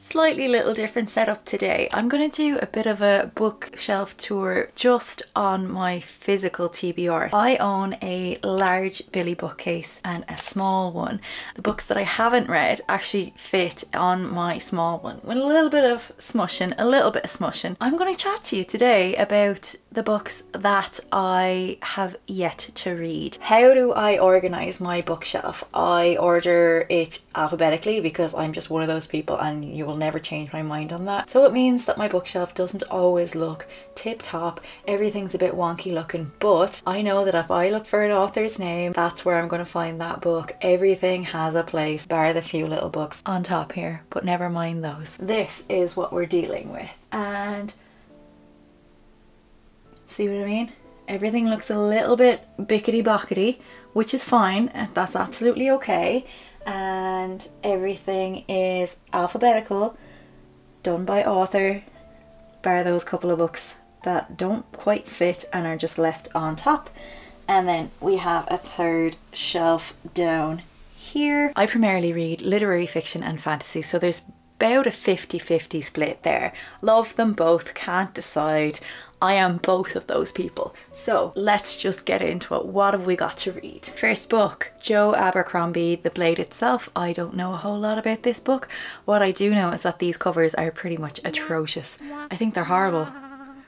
Slightly little different setup today. I'm going to do a bit of a bookshelf tour just on my physical TBR. I own a large Billy bookcase and a small one. The books that I haven't read actually fit on my small one with a little bit of smushing, I'm going to chat to you today about the books that I have yet to read. How do I organise my bookshelf? I order it alphabetically because I'm just one of those people, and you will never change my mind on that. So it means that my bookshelf doesn't always look tip top. Everything's a bit wonky looking, but I know that if I look for an author's name, that's where I'm going to find that book. Everything has a place, bar the few little books on top here, but never mind those. This is what we're dealing with, and see what I mean? Everything looks a little bit bickety bockety, which is fine, and that's absolutely okay. And everything is alphabetical, done by author, bar those couple of books that don't quite fit and are just left on top. And then we have a third shelf down here. I primarily read literary fiction and fantasy, so there's about a 50-50 split there. Love them both, can't decide. I am both of those people. So let's just get into it. What have we got to read? First book, Joe Abercrombie, The Blade Itself. I don't know a whole lot about this book. What I do know is that these covers are pretty much atrocious. I think they're horrible.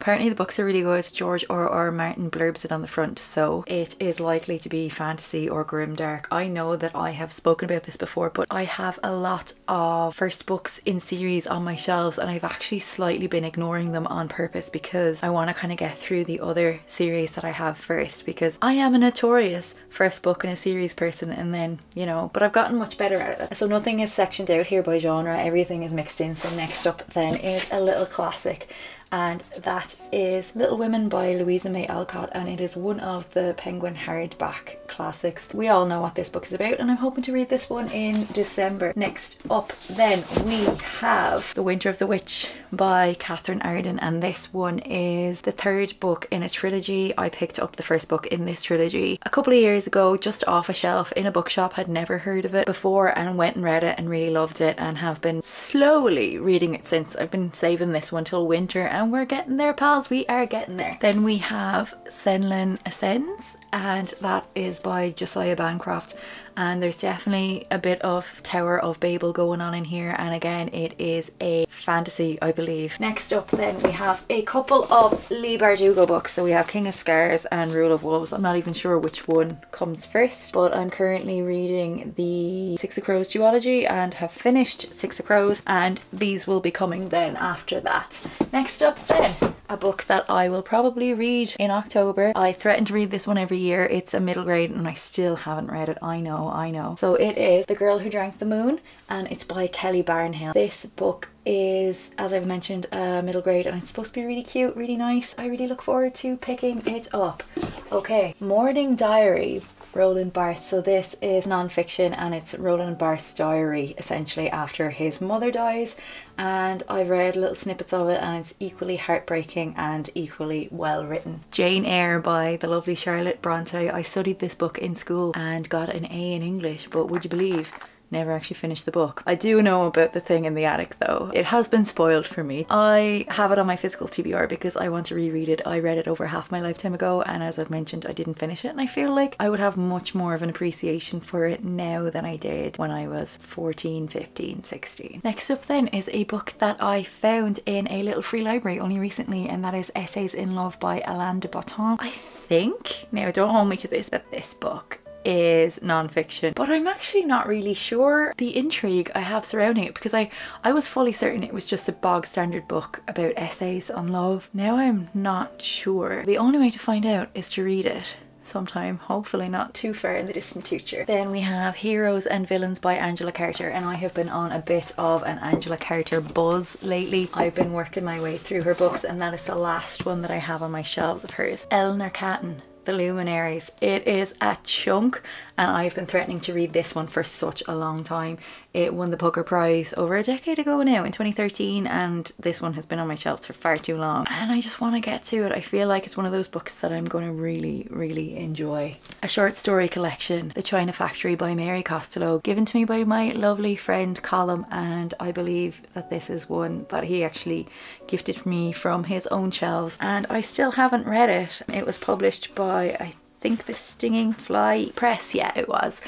Apparently the books are really good. George R.R. Martin blurbs it on the front, so it is likely to be fantasy or grimdark. I know that I have spoken about this before, but I have a lot of first books in series on my shelves, and I've actually slightly been ignoring them on purpose because I want to kind of get through the other series that I have first, because I am a notorious first book in a series person, and then, you know, but I've gotten much better at it. So nothing is sectioned out here by genre, everything is mixed in. So next up then is a little classic, and that is Little Women by Louisa May Alcott, and it is one of the Penguin hardback classics. We all know what this book is about, and I'm hoping to read this one in December. Next up then we have The Winter of the Witch by Catherine Arden, and this one is the third book in a trilogy. I picked up the first book in this trilogy a couple of years ago, just off a shelf in a bookshop. Had never heard of it before and went and read it and really loved it, and have been slowly reading it since. I've been saving this one till winter, and we're getting there, pals. We are getting there. Then we have Senlin Ascends, and that is by Josiah Bancroft, and there's definitely a bit of Tower of Babel going on in here, and again it is a fantasy, I believe. Next up then we have a couple of Leigh Bardugo books. So we have King of Scars and Rule of Wolves. I'm not even sure which one comes first, but I'm currently reading the Six of Crows duology and have finished Six of Crows, and these will be coming then after that. Next up then, a book that I will probably read in October. I threaten to read this one every year. It's a middle grade and I still haven't read it. I know. So it is The Girl Who Drank the Moon, and it's by Kelly Barnhill. This book is, as I've mentioned, a middle grade, and it's supposed to be really cute, really nice. I really look forward to picking it up. Okay, Morning Diary, Roland Barthes. So this is non-fiction, and it's Roland Barthes' diary essentially after his mother dies, and I've read little snippets of it, and it's equally heartbreaking and equally well written. Jane Eyre by the lovely Charlotte Bronte. I studied this book in school and got an A in English, but would you believe never actually finished the book. I do know about the thing in the attic though. It has been spoiled for me. I have it on my physical TBR because I want to reread it. I read it over half my lifetime ago, and as I've mentioned, I didn't finish it, and I feel like I would have much more of an appreciation for it now than I did when I was 14, 15, 16. Next up then is a book that I found in a little free library only recently, and that is Essays in Love by Alain de Botton. I think, now don't hold me to this, that this book is non-fiction, but I'm actually not really sure the intrigue I have surrounding it, because I was fully certain it was just a bog standard book about essays on love. Now I'm not sure. The only way to find out is to read it sometime, hopefully not too far in the distant future. Then we have Heroes and Villains by Angela Carter, and I have been on a bit of an Angela Carter buzz lately. I've been working my way through her books, and that is the last one that I have on my shelves of hers. Eleanor Catton, The Luminaries. It is a chunk, and I've been threatening to read this one for such a long time. It won the Booker Prize over a decade ago now in 2013, and this one has been on my shelves for far too long and I just want to get to it. I feel like it's one of those books that I'm going to really enjoy. A short story collection, The China Factory by Mary Costello, given to me by my lovely friend Colm, and I believe that this is one that he actually gifted me from his own shelves and I still haven't read it. It was published by, I think, the Stinging Fly Press, yeah it was,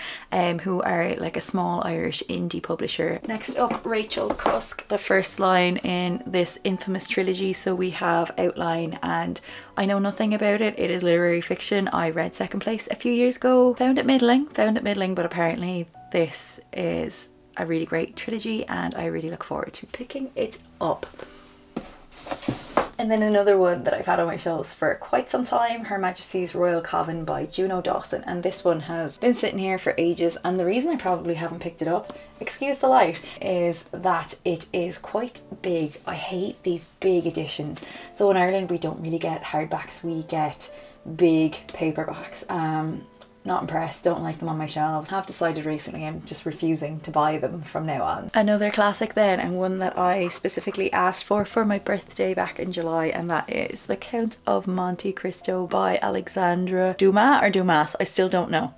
who are like a small Irish indie publisher. Next up, Rachel Cusk, the first line in this infamous trilogy. So we have Outline and I know nothing about it. It is literary fiction. I read Second Place a few years ago, found it middling, but apparently this is a really great trilogy and I really look forward to picking it up. And then another one that I've had on my shelves for quite some time, Her Majesty's Royal Coven by Juno Dawson, and this one has been sitting here for ages, and the reason I probably haven't picked it up, excuse the light, is that it is quite big. I hate these big editions. So in Ireland we don't really get hardbacks, we get big paperbacks. Not impressed, don't like them on my shelves. Have decided recently I'm just refusing to buy them from now on. Another classic then, and one that I specifically asked for my birthday back in July, and that is The Count of Monte Cristo by Alexandra Dumas or Dumas. I still don't know.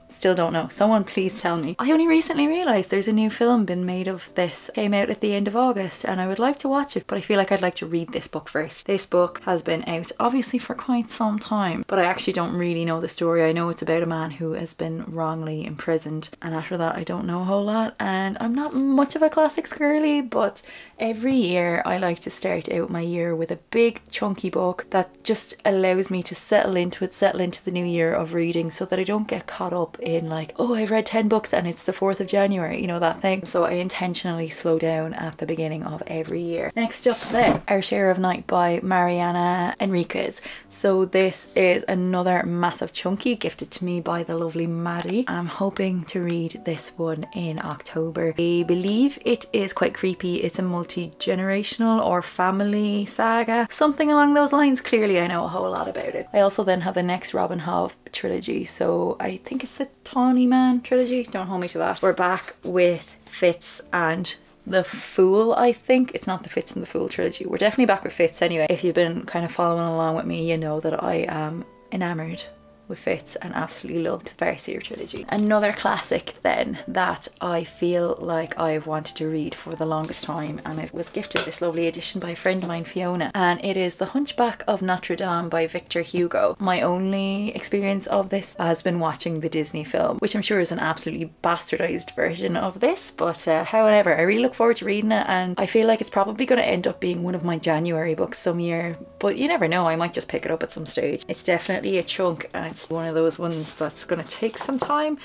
Someone please tell me. I only recently realised there's a new film been made of this. It came out at the end of August and I would like to watch it, but I feel like I'd like to read this book first. This book has been out obviously for quite some time, but I actually don't really know the story. I know it's about a man who has been wrongly imprisoned, and after that I don't know a whole lot, and I'm not much of a classics girly, but every year I like to start out my year with a big chunky book that just allows me to settle into the new year of reading, so that I don't get caught up in like, oh, I've read 10 books and it's the 4th of January, you know, that thing. So I intentionally slow down at the beginning of every year. Next up then, Our Share of Night by Mariana Enriquez. So this is another massive chunky gifted to me by the lovely Maddie. I'm hoping to read this one in October. I believe it is quite creepy. It's a multi-generational or family saga, something along those lines. Clearly I know a whole lot about it. I also then have the next Robin Hobb trilogy, so I think it's the Tawny Man trilogy, don't hold me to that. We're back with Fitz and the Fool. I think it's not the Fitz and the Fool trilogy. We're definitely back with Fitz anyway. If you've been kind of following along with me, you know that I am enamoured with Fitz and absolutely loved the Farseer trilogy. Another classic then that I feel like I've wanted to read for the longest time, and it was gifted this lovely edition by a friend of mine, Fiona, and it is The Hunchback of Notre Dame by Victor Hugo. My only experience of this has been watching the Disney film, which I'm sure is an absolutely bastardized version of this, but however, I really look forward to reading it, and I feel like it's probably going to end up being one of my January books some year, but you never know, I might just pick it up at some stage. It's definitely a chunk, and it's one of those ones that's going to take some time,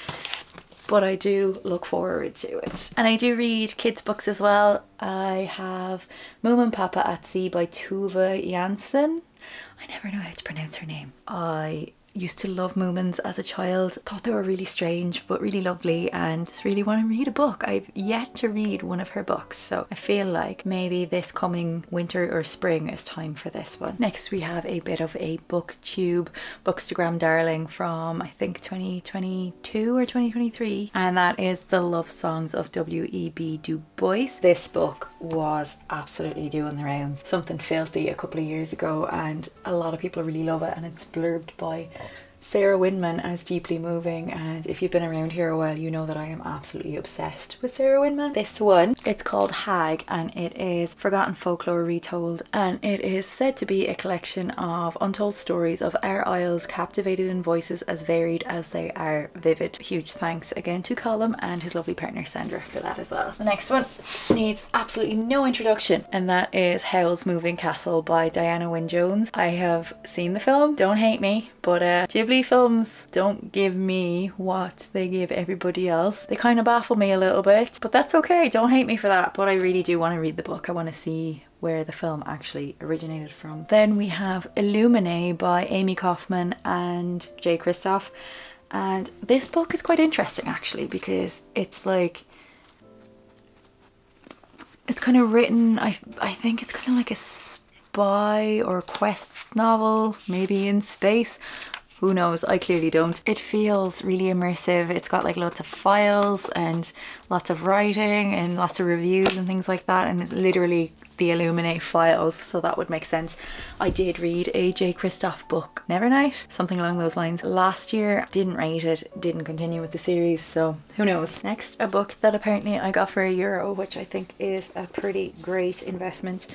but I do look forward to it. And I do read kids books as well. I have Mum and Papa at Sea by Tuva Janssen. I never know how to pronounce her name. I used to love Moomins as a child. Thought they were really strange but really lovely, and just really want to read a book. I've yet to read one of her books, so I feel like maybe this coming winter or spring is time for this one. Next we have a bit of a booktube bookstagram darling from I think 2022 or 2023, and that is The Love Songs of W.E.B. Du Bois. This book was absolutely doing the rounds. Something Filthy a couple of years ago, and a lot of people really love it, and it's blurbed by Sarah Winman as deeply moving, and if you've been around here a while you know that I am absolutely obsessed with Sarah Winman. This one, it's called Hag, and it is forgotten folklore retold, and it is said to be a collection of untold stories of our isles captivated in voices as varied as they are vivid. Huge thanks again to Colm and his lovely partner Sandra for that as well. The next one needs absolutely no introduction, and that is Howl's Moving Castle by Diana Wynne Jones. I have seen the film, don't hate me, but Ghibli films don't give me what they give everybody else. They kind of baffle me a little bit, but that's okay, don't hate me for that. But I really do want to read the book. I want to see where the film actually originated from. Then we have Illuminae by Amy Kaufman and Jay Kristoff, and this book is quite interesting actually, because it's like, it's kind of written, I think it's kind of like a spy or quest novel, maybe in space. Who knows? I clearly don't. It feels really immersive. It's got like lots of files and lots of writing and lots of reviews and things like that, and it's literally the Illuminate files, so that would make sense. I did read a J. Kristoff book, Nevernight, something along those lines, last year. Didn't rate it, didn't continue with the series, so who knows. Next, a book that apparently I got for €1, which I think is a pretty great investment.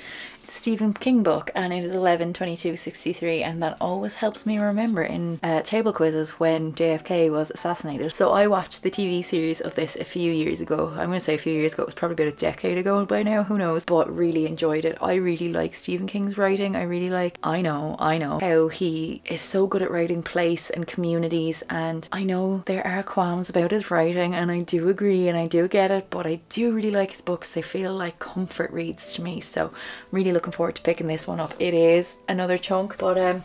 It's a Stephen King book, and it is 11/22/63, and that always helps me remember in table quizzes when JFK was assassinated. So I watched the TV series of this a few years ago. I'm going to say a few years ago, it was probably about a decade ago by now, who knows, but really enjoyed it. I really like Stephen King's writing. I really like, I know how he is so good at writing place and communities, and I know there are qualms about his writing, and I do agree and I do get it, but I do really like his books. They feel like comfort reads to me, so I'm really looking forward to picking this one up. It is another chunk, but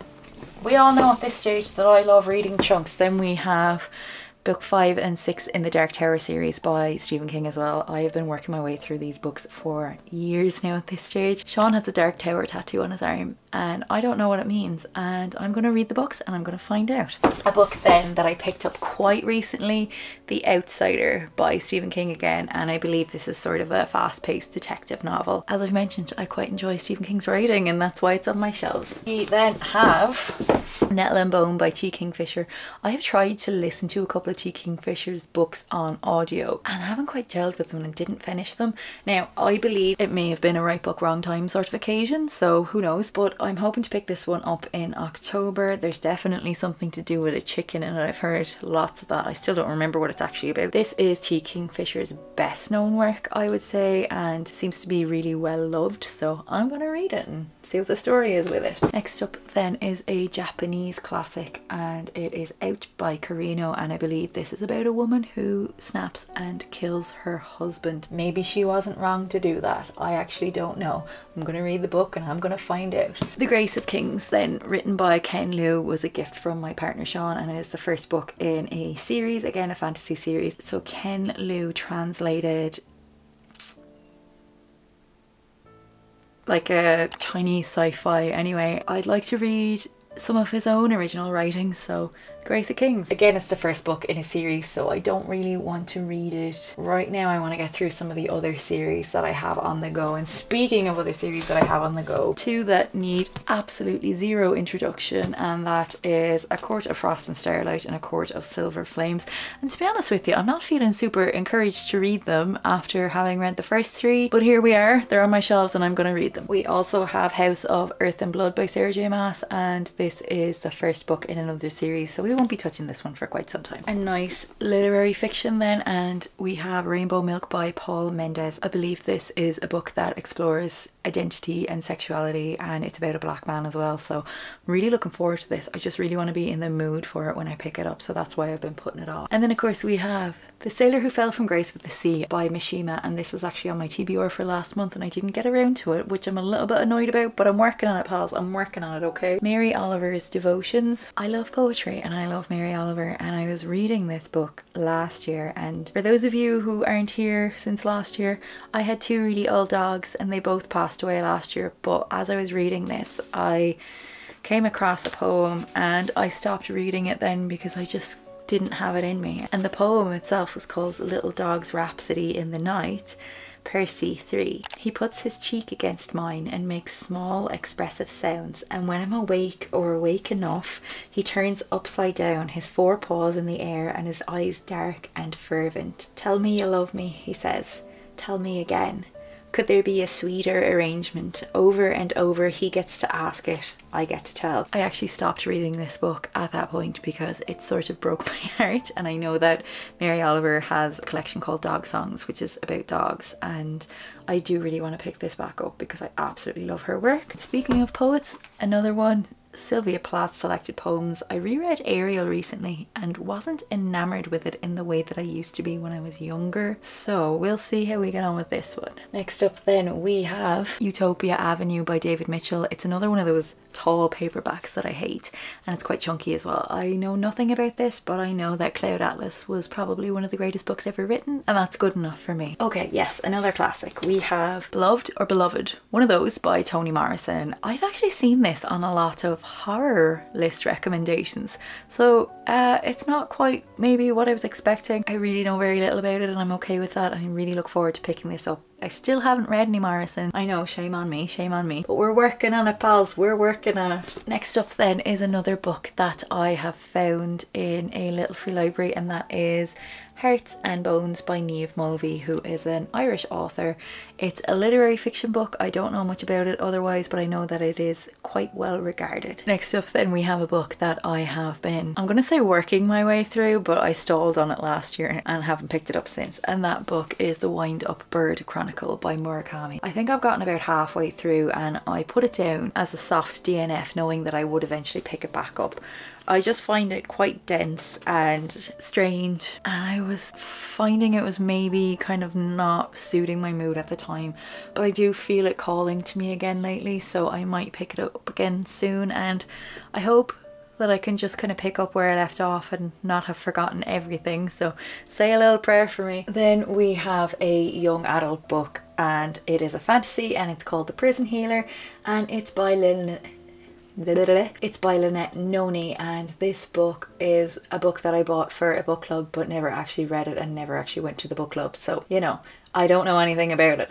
we all know at this stage that I love reading chunks. Then we have book 5 and 6 in the Dark Tower series by Stephen King as well. I have been working my way through these books for years now at this stage. Sean has a Dark Tower tattoo on his arm, and I don't know what it means, and I'm going to read the books and I'm going to find out. A book then that I picked up quite recently, The Outsider by Stephen King again, and I believe this is sort of a fast-paced detective novel. As I've mentioned, I quite enjoy Stephen King's writing, and that's why it's on my shelves. We then have Nettle and Bone by T. Kingfisher. I have tried to listen to a couple of T. Kingfisher's books on audio and haven't quite gelled with them and didn't finish them. Now, I believe it may have been a right book, wrong time sort of occasion, so who knows, but I'm hoping to pick this one up in October. There's definitely something to do with a chicken in it. I've heard lots of that. I still don't remember what it's actually about. This is T. Kingfisher's best known work, I would say, and seems to be really well loved, so I'm going to read it and see what the story is with it. Next up then is a Japanese classic, and it is out by Carino, and I believe this is about a woman who snaps and kills her husband. Maybe she wasn't wrong to do that. I actually don't know. I'm going to read the book and I'm going to find out. The Grace of Kings then, written by Ken Liu, was a gift from my partner Sean, and it is the first book in a series, again a fantasy series. So Ken Liu translated like a Chinese sci-fi. Anyway, I'd like to read some of his own original writings, so Grace of Kings. Again, it's the first book in a series, so I don't really want to read it right now. I want to get through some of the other series that I have on the go. And speaking of other series that I have on the go, two that need absolutely zero introduction, and that is A Court of Frost and Starlight and A Court of Silver Flames. And to be honest with you, I'm not feeling super encouraged to read them after having read the first three, but here we are, they're on my shelves and I'm going to read them. We also have House of Earth and Blood by Sarah J Maas, and this is the first book in another series, so we won't be touching this one for quite some time. A nice literary fiction then, and we have Rainbow Milk by Paul Mendes. I believe this is a book that explores identity and sexuality, and it's about a black man as well, so I'm really looking forward to this. I just really want to be in the mood for it when I pick it up, so that's why I've been putting it off. And then of course we have The Sailor Who Fell from Grace with the Sea by Mishima, and this was actually on my TBR for last month and I didn't get around to it, which I'm a little bit annoyed about, but I'm working on it, pals. I'm working on it, okay? Mary Oliver's Devotions. I love poetry and I love Mary Oliver, and I was reading this book last year, and for those of you who aren't here since last year, I had two really old dogs and they both passed away last year, but as I was reading this I came across a poem and I stopped reading it then because I just didn't have it in me. And the poem itself was called Little Dog's Rhapsody in the Night, Percy 3. He puts his cheek against mine and makes small expressive sounds, and when I'm awake or awake enough, he turns upside down, his four paws in the air and his eyes dark and fervent. Tell me you love me, he says. Tell me again. Could there be a sweeter arrangement? Over and over he gets to ask it, I get to tell. I actually stopped reading this book at that point because it sort of broke my heart, and I know that Mary Oliver has a collection called Dog Songs, which is about dogs, and I do really want to pick this back up because I absolutely love her work. Speaking of poets, another one, Sylvia Plath's selected poems. I reread Ariel recently and wasn't enamored with it in the way that I used to be when I was younger, so we'll see how we get on with this one. Next up then we have Utopia Avenue by David Mitchell. It's another one of those tall paperbacks that I hate, and it's quite chunky as well. I know nothing about this, but I know that Cloud Atlas was probably one of the greatest books ever written, and that's good enough for me. Okay, yes, another classic. We have Beloved or Beloved, one of those by Toni Morrison. I've actually seen this on a lot of of horror list recommendations. So it's not quite maybe what I was expecting. I really know very little about it and I'm okay with that, and I really look forward to picking this up. I still haven't read any Morrison. I know, shame on me, but we're working on it, pals, we're working on it. Next up then is another book that I have found in a little free library, and that is Hearts and Bones by Niamh Mulvey, who is an Irish author. It's a literary fiction book. I don't know much about it otherwise, but I know that it is quite well regarded. Next up then we have a book that I have been, I'm gonna say working my way through, but I stalled on it last year and haven't picked it up since, and that book is The Wind Up Bird Chronicle by Murakami. I think I've gotten about halfway through and I put it down as a soft DNF, knowing that I would eventually pick it back up. I just find it quite dense and strange, and I was finding it was maybe kind of not suiting my mood at the time, but I do feel it calling to me again lately, so I might pick it up again soon, and I hope that I can just kind of pick up where I left off and not have forgotten everything. So say a little prayer for me. Then we have a young adult book, and it is a fantasy, and it's called The Prison Healer, and it's by Lynette Noni, and this book is a book that I bought for a book club but never actually read it and never actually went to the book club, so you know, I don't know anything about it.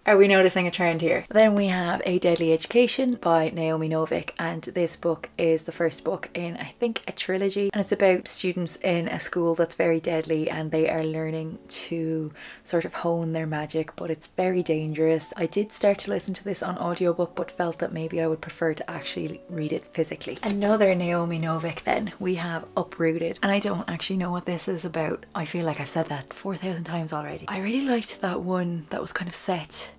Are we noticing a trend here? Then we have A Deadly Education by Naomi Novik, and this book is the first book in, I think, a trilogy, and it's about students in a school that's very deadly and they are learning to sort of hone their magic, but it's very dangerous. I did start to listen to this on audiobook but felt that maybe I would prefer to actually read it physically. Another Naomi Novik then, we have Uprooted, and I don't actually know what this is about. I feel like I've said that 4,000 times already. I really liked that one that was kind of set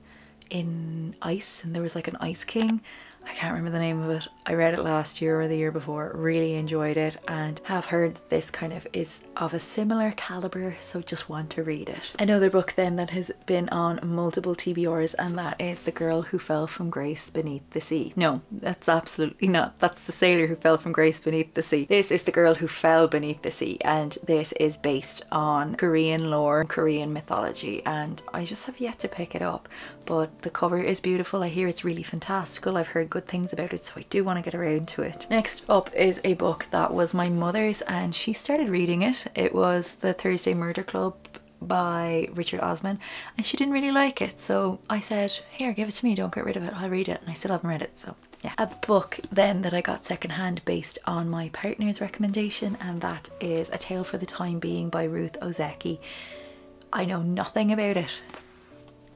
in ice, and there was like an ice king. I can't remember the name of it. I read it last year or the year before, really enjoyed it, and have heard this kind of is of a similar caliber, so just want to read it. Another book then that has been on multiple TBRs, and that is The Girl Who Fell from Grace Beneath the Sea. No, that's absolutely not. That's The Sailor Who Fell from Grace Beneath the Sea. This is The Girl Who Fell Beneath the Sea, and this is based on Korean lore, Korean mythology, and I just have yet to pick it up, but the cover is beautiful. I hear it's really fantastical. I've heard good things about it, so I do want to get around to it. Next up is a book that was my mother's, and she started reading it. It was The Thursday Murder Club by Richard Osman, and she didn't really like it, so I said, here, give it to me, don't get rid of it, I'll read it, and I still haven't read it, so yeah. A book then that I got secondhand based on my partner's recommendation, and that is A Tale for the Time Being by Ruth Ozeki. I know nothing about it.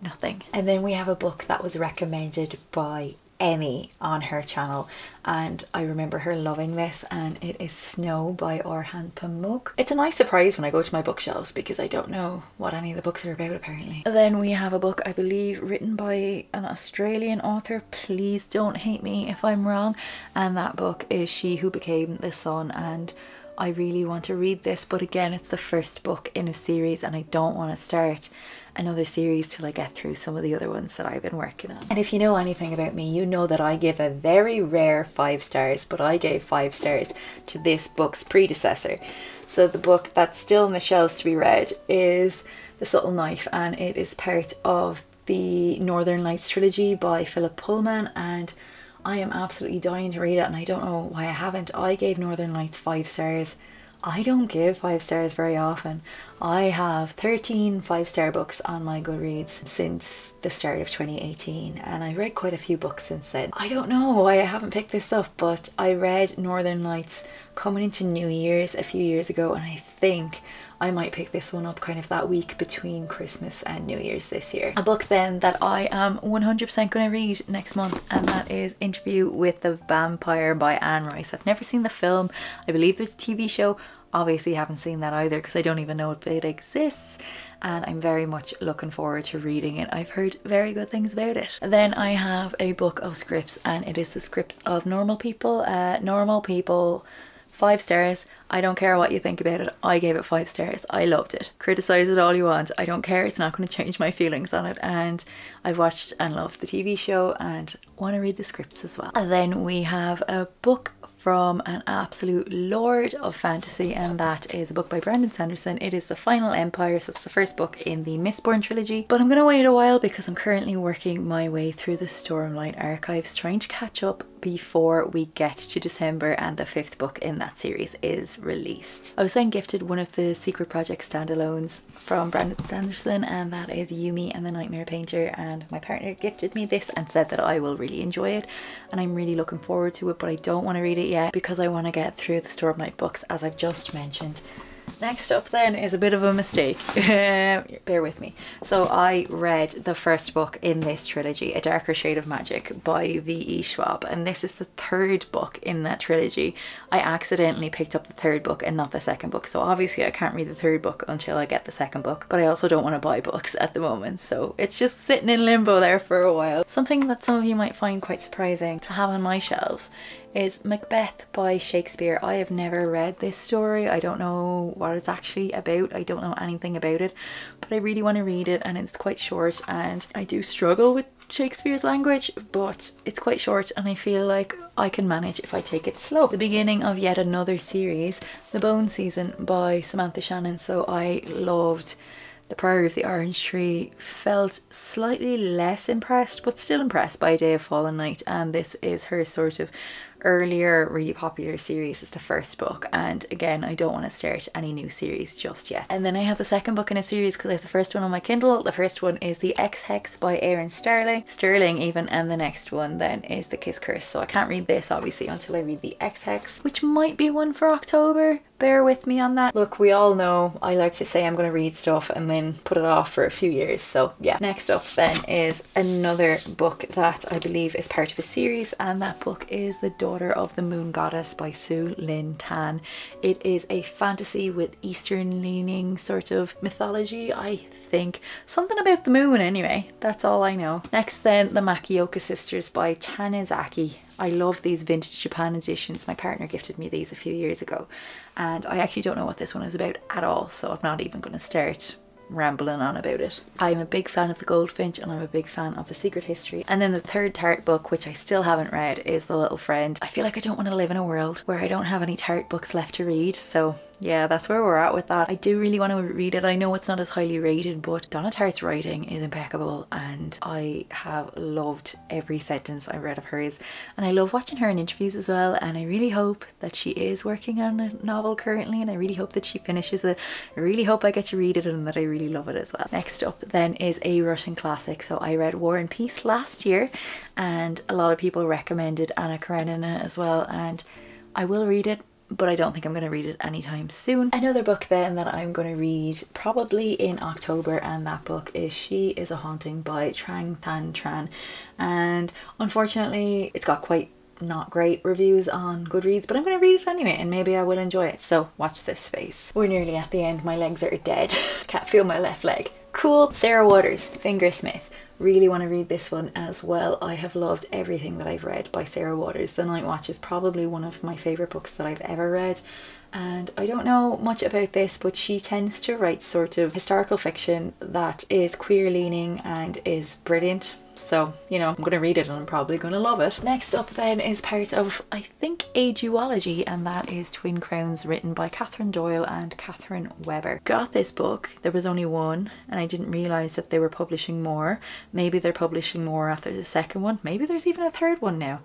Nothing. And then we have a book that was recommended by Emmy on her channel, and I remember her loving this, and it is Snow by Orhan Pamuk. It's a nice surprise when I go to my bookshelves because I don't know what any of the books are about apparently. Then we have a book, I believe written by an Australian author, please don't hate me if I'm wrong, and that book is She Who Became the Sun, and I really want to read this, but again, it's the first book in a series and I don't want to start another series till I get through some of the other ones that I've been working on. And if you know anything about me, you know that I give a very rare 5 stars, but I gave 5 stars to this book's predecessor. So the book that's still on the shelves to be read is The Subtle Knife, and it is part of the Northern Lights trilogy by Philip Pullman, and I am absolutely dying to read it, and I don't know why I haven't. I gave Northern Lights 5 stars. I don't give 5 stars very often. I have 13 5-star books on my Goodreads since the start of 2018, and I read quite a few books since then. I don't know why I haven't picked this up, but I read Northern Lights coming into New Year's a few years ago, and I think I might pick this one up kind of that week between Christmas and New Year's this year. A book then that I am 100% going to read next month, and that is Interview with the Vampire by Anne Rice. I've never seen the film. I believe there's a TV show. Obviously haven't seen that either because I don't even know if it exists, and I'm very much looking forward to reading it. I've heard very good things about it. Then I have a book of scripts, and it is the scripts of Normal People. Normal People, 5 stars. I don't care what you think about it. I gave it 5 stars. I loved it. Criticize it all you want. I don't care. It's not going to change my feelings on it. And I've watched and loved the TV show and want to read the scripts as well. And then we have a book from an absolute lord of fantasy, and that is a book by Brandon Sanderson. It is The Final Empire, so it's the first book in the Mistborn trilogy, but I'm going to wait a while because I'm currently working my way through the Stormlight archives, trying to catch up before we get to December and the 5th book in that series is released. I was then gifted one of the Secret Project standalones from Brandon Sanderson, and that is Yumi and the Nightmare Painter, and my partner gifted me this and said that I will really enjoy it, and I'm really looking forward to it, but I don't want to read it yet because I want to get through the Stormlight books, as I've just mentioned. Next up then is a bit of a mistake. Bear with me. So I read the first book in this trilogy, A Darker Shade of Magic by V.E. Schwab, and this is the 3rd book in that trilogy. I accidentally picked up the 3rd book and not the 2nd book, so obviously I can't read the 3rd book until I get the 2nd book, but I also don't want to buy books at the moment, so it's just sitting in limbo there for a while. Something that some of you might find quite surprising to have on my shelves is Macbeth by Shakespeare. I have never read this story. I don't know what it's actually about. I don't know anything about it, but I really want to read it, and it's quite short, and I do struggle with Shakespeare's language, but it's quite short and I feel like I can manage if I take it slow. The beginning of yet another series, The Bone Season by Samantha Shannon. So I loved The Priory of the Orange Tree, felt slightly less impressed but still impressed by A Day of Fallen Night, and this is her sort of earlier really popular series. Is the first book, and again I don't want to start any new series just yet. And then I have the 2nd book in a series because I have the first one on my Kindle. The first one is The X-Hex by Aaron Sterling even, and the next one then is The Kiss Curse. So I can't read this obviously until I read The X-Hex, which might be one for October. Bear with me on that. Look, we all know I like to say I'm going to read stuff and then put it off for a few years, so yeah. Next up then is another book that I believe is part of a series, and that book is The Daughter of the Moon Goddess by Sue Lynn Tan. It is a fantasy with Eastern leaning sort of mythology, I think. Something about the moon anyway, that's all I know. Next then, The Makioka Sisters by Tanizaki. I love these vintage Japan editions. My partner gifted me these a few years ago, and I actually don't know what this one is about at all, so I'm not even going to start rambling on about it. I'm a big fan of The Goldfinch, and I'm a big fan of The Secret History. And then the 3rd Tart book, which I still haven't read, is The Little Friend. I feel like I don't want to live in a world where I don't have any Tart books left to read, so yeah, that's where we're at with that. I do really want to read it. I know it's not as highly rated, but Donna Tartt's writing is impeccable, and I have loved every sentence I read of hers, and I love watching her in interviews as well, and I really hope that she is working on a novel currently, and I really hope that she finishes it. I really hope I get to read it and that I really love it as well. Next up then is a Russian classic. So I read War and Peace last year, and a lot of people recommended Anna Karenina as well, and I will read it, but I don't think I'm going to read it anytime soon. Another book then that I'm going to read probably in October, and that book is She is a Haunting by Trang Than Tran, and unfortunately it's got quite not great reviews on Goodreads, but I'm going to read it anyway, and maybe I will enjoy it, so watch this space. We're nearly at the end. My legs are dead. Can't feel my left leg. Cool. Sarah Waters, Fingersmith. Really want to read this one as well. I have loved everything that I've read by Sarah Waters. The Night Watch is probably one of my favourite books that I've ever read, and I don't know much about this, but she tends to write sort of historical fiction that is queer leaning and is brilliant. So, you know, I'm going to read it and I'm probably going to love it. Next up then is part of, I think, a duology, and that is Twin Crowns, written by Catherine Doyle and Catherine Weber. Got this book, there was only one, and I didn't realise that they were publishing more. Maybe they're publishing more after the 2nd one. Maybe there's even a 3rd one now.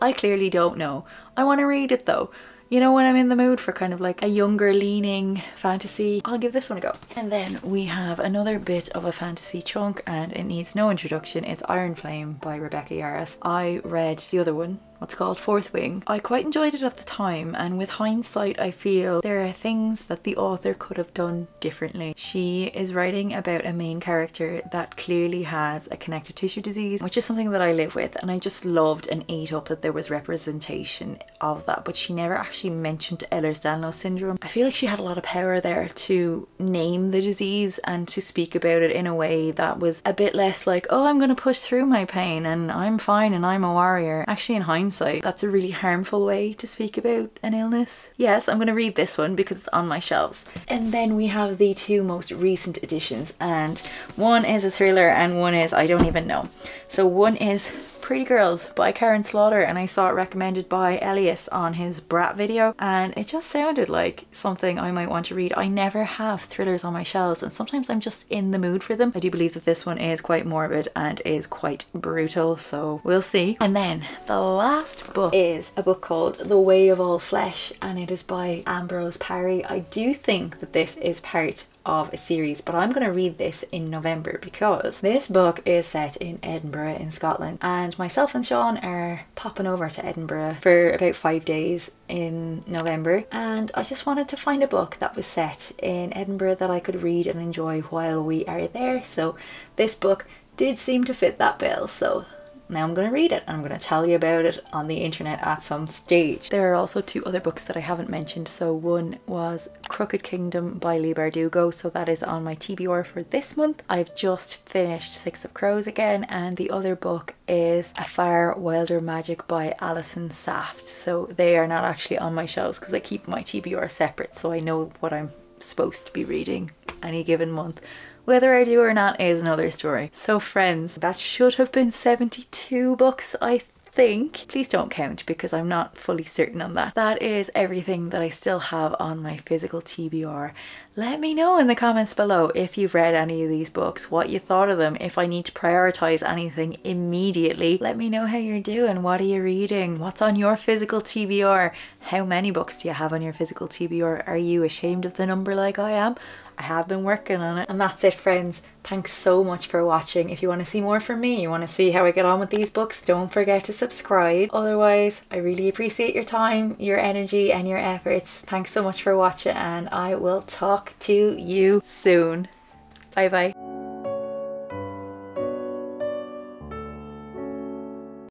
I clearly don't know. I want to read it though. You know, when I'm in the mood for kind of like a younger leaning fantasy, I'll give this one a go. And then we have another bit of a fantasy chunk, and it needs no introduction. It's Iron Flame by Rebecca Yarros. I read the other one, what's called Fourth Wing. I quite enjoyed it at the time, and with hindsight I feel there are things that the author could have done differently. She is writing about a main character that clearly has a connective tissue disease, which is something that I live with, and I just loved and ate up that there was representation of that, but she never actually mentioned Ehlers-Danlos syndrome. I feel like she had a lot of power there to name the disease and to speak about it in a way that was a bit less like, oh, I'm going to push through my pain and I'm fine and I'm a warrior. Actually, in hindsight, that's a really harmful way to speak about an illness. Yes, I'm going to read this one because it's on my shelves. And then we have the 2 most recent editions, and one is a thriller and one is, I don't even know. So one is Pretty Girls by Karen Slaughter, and I saw it recommended by Elias on his Brat video, and it just sounded like something I might want to read. I never have thrillers on my shelves, and sometimes I'm just in the mood for them. I do believe that this one is quite morbid and is quite brutal, so we'll see. And then the last book is a book called The Way of All Flesh, and it is by Ambrose Parry. I do think that this is part of a series, but I'm going to read this in November because this book is set in Edinburgh in Scotland, and myself and Sean are popping over to Edinburgh for about 5 days in November, and I just wanted to find a book that was set in Edinburgh that I could read and enjoy while we are there. So this book did seem to fit that bill, so now I'm going to read it and I'm going to tell you about it on the internet at some stage. There are also 2 other books that I haven't mentioned. So one was Crooked Kingdom by Leigh Bardugo, so that is on my TBR for this month. I've just finished Six of Crows again, and the other book is A Far Wilder Magic by Alison Saft. So they are not actually on my shelves because I keep my TBR separate, so I know what I'm supposed to be reading any given month. Whether I do or not is another story. So friends, that should have been 72 books, I think. Please don't count because I'm not fully certain on that. That is everything that I still have on my physical TBR. Let me know in the comments below if you've read any of these books, what you thought of them, if I need to prioritize anything immediately. Let me know how you're doing. What are you reading? What's on your physical TBR? How many books do you have on your physical TBR? Are you ashamed of the number like I am? I have been working on it. And that's it, friends. Thanks so much for watching. If you want to see more from me, you want to see how I get on with these books, don't forget to subscribe. Otherwise, I really appreciate your time, your energy and your efforts. Thanks so much for watching, and I will talk to you soon. Bye bye.